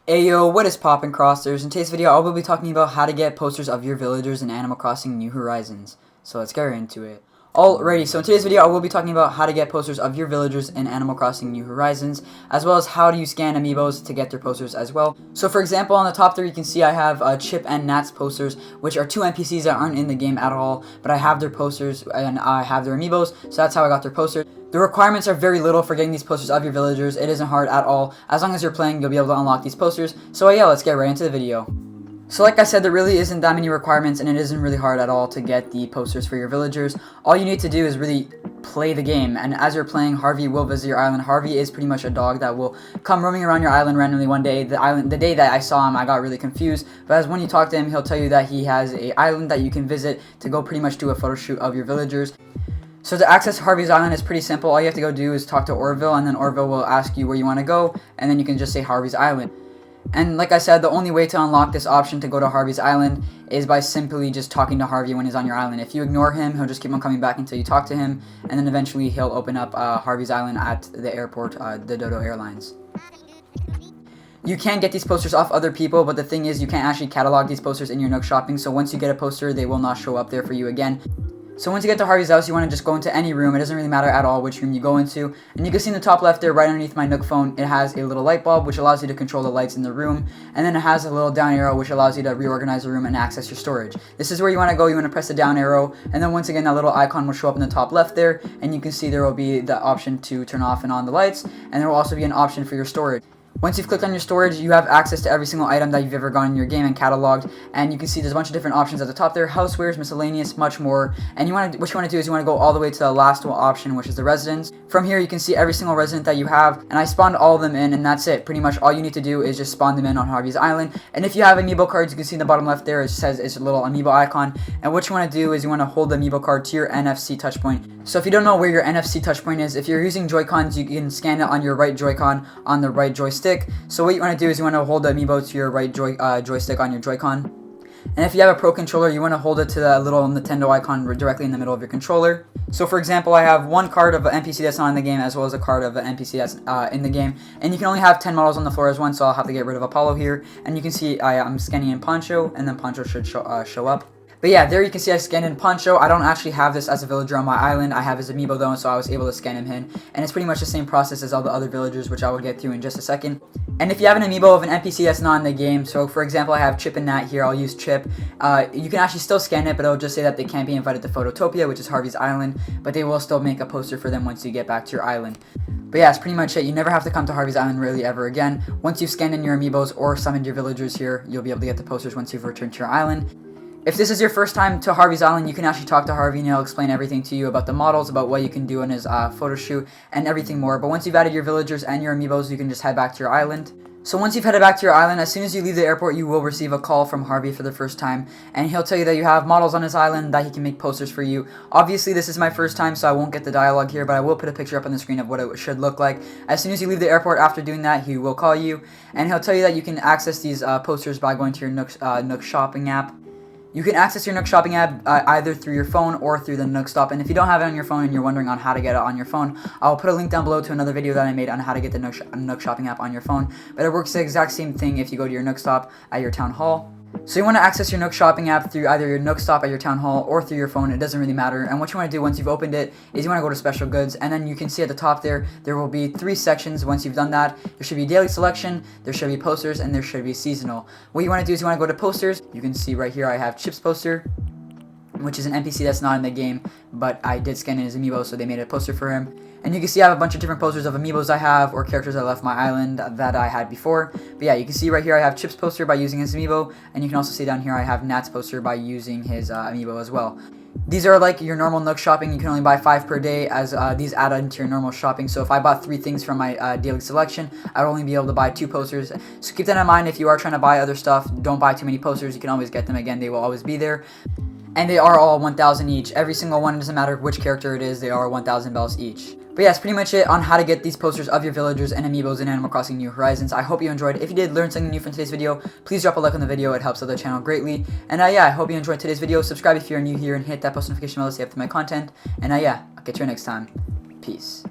Ayo, what is poppin' crossers? In today's video, I will be talking about how to get posters of your villagers in Animal Crossing New Horizons. So let's get right into it. Alrighty, so in today's video, I will be talking about how to get posters of your villagers in Animal Crossing New Horizons, as well as how do you scan amiibos to get their posters as well. So for example, on the top there you can see I have Chip and Nat's posters, which are two NPCs that aren't in the game at all, but I have their posters and I have their amiibos, so that's how I got their posters. The requirements are very little for getting these posters of your villagers. It isn't hard at all. As long as you're playing, you'll be able to unlock these posters. So yeah, let's get right into the video. So like I said, there really isn't that many requirements, and it isn't really hard at all to get the posters for your villagers. All you need to do is really play the game, and as you're playing, Harvey will visit your island. Harvey is pretty much a dog that will come roaming around your island randomly one day. The day that I saw him, I got really confused, but as when you talk to him, he'll tell you that he has an island that you can visit to go pretty much do a photo shoot of your villagers. So to access Harvey's Island is pretty simple. All you have to go do is talk to Orville, and then Orville will ask you where you want to go, and then you can just say Harvey's Island. And like I said, the only way to unlock this option to go to Harvey's Island is by simply just talking to Harvey when he's on your island. If you ignore him, he'll just keep on coming back until you talk to him, and then eventually he'll open up Harvey's Island at the airport, the Dodo Airlines. You can get these posters off other people, but the thing is you can't actually catalog these posters in your Nook Shopping, so once you get a poster, they will not show up there for you again. So once you get to Harvey's house, you want to just go into any room. It doesn't really matter at all which room you go into. And you can see in the top left there, right underneath my Nook phone, it has a little light bulb, which allows you to control the lights in the room. And then it has a little down arrow, which allows you to reorganize the room and access your storage. This is where you want to go. You want to press the down arrow. And then once again, that little icon will show up in the top left there. And you can see there will be the option to turn off and on the lights. And there will also be an option for your storage. Once you've clicked on your storage, you have access to every single item that you've ever gotten in your game and cataloged, and you can see there's a bunch of different options at the top there: housewares, miscellaneous, much more. And what you want to do is you want to go all the way to the last option, which is the residence. From here you can see every single resident that you have, and I spawned all of them in, and that's it. Pretty much all you need to do is just spawn them in on Harvey's Island. And if you have amiibo cards, you can see in the bottom left there, it says it's a little amiibo icon, and what you want to do is you want to hold the amiibo card to your NFC touch point. So if you don't know where your NFC touch point is, if you're using Joy-Cons, you can scan it on your right Joy-Con on the right joystick. So what you want to do is you want to hold the amiibo to your right joystick on your Joy-Con. And if you have a Pro Controller, you want to hold it to the little Nintendo icon directly in the middle of your controller. So for example, I have one card of an NPC that's not in the game, as well as a card of an NPC that's in the game. And you can only have 10 models on the floor as one, so I'll have to get rid of Apollo here. And you can see I'm scanning in Poncho, and then Poncho should show up. But yeah, there you can see I scanned in Poncho. I don't actually have this as a villager on my island. I have his amiibo though, so I was able to scan him in. And it's pretty much the same process as all the other villagers, which I will get to in just a second. And if you have an amiibo of an NPC that's not in the game, so for example I have Chip and Nat here, I'll use Chip. You can actually still scan it, but it'll just say that they can't be invited to Phototopia, which is Harvey's Island, but they will still make a poster for them once you get back to your island. But yeah, that's pretty much it. You never have to come to Harvey's Island really ever again. Once you've scanned in your amiibos or summoned your villagers here, you'll be able to get the posters once you've returned to your island. If this is your first time to Harvey's Island, you can actually talk to Harvey and he'll explain everything to you about the models, about what you can do in his photo shoot, and everything more. But once you've added your villagers and your amiibos, you can just head back to your island. So once you've headed back to your island, as soon as you leave the airport, you will receive a call from Harvey for the first time, and he'll tell you that you have models on his island, that he can make posters for you. Obviously, this is my first time, so I won't get the dialogue here, but I will put a picture up on the screen of what it should look like. As soon as you leave the airport after doing that, he will call you, and he'll tell you that you can access these posters by going to your Nook Shopping app. You can access your Nook Shopping app either through your phone or through the Nook Stop. And if you don't have it on your phone and you're wondering on how to get it on your phone, I'll put a link down below to another video that I made on how to get the Nook Shopping app on your phone. But it works the exact same thing if you go to your Nook Stop at your town hall. So you want to access your Nook Shopping app through either your Nook Stop at your town hall or through your phone. It doesn't really matter. And what you want to do once you've opened it is you want to go to special goods, and then you can see at the top there will be 3 sections. Once you've done that, there should be daily selection, there should be posters, and there should be seasonal. What you want to do is you want to go to posters. You can see right here I have Chip's poster, which is an NPC that's not in the game, but I did scan in his amiibo, so they made a poster for him. And you can see I have a bunch of different posters of amiibos I have, or characters that left my island that I had before. But yeah, you can see right here I have Chip's poster by using his amiibo, and you can also see down here I have Nat's poster by using his amiibo as well. These are like your normal Nook shopping. You can only buy 5 per day, as these add into your normal shopping. So if I bought 3 things from my daily selection, I would only be able to buy 2 posters. So keep that in mind. If you are trying to buy other stuff, don't buy too many posters. You can always get them again. They will always be there. And they are all 1,000 each. Every single one, doesn't matter which character it is, they are 1,000 bells each. But yeah, that's pretty much it on how to get these posters of your villagers and amiibos in Animal Crossing New Horizons. I hope you enjoyed. If you did learn something new from today's video, please drop a like on the video. It helps out the channel greatly. And yeah, I hope you enjoyed today's video. Subscribe if you're new here and hit that post notification bell to stay up to my content. And yeah, I'll catch you next time. Peace.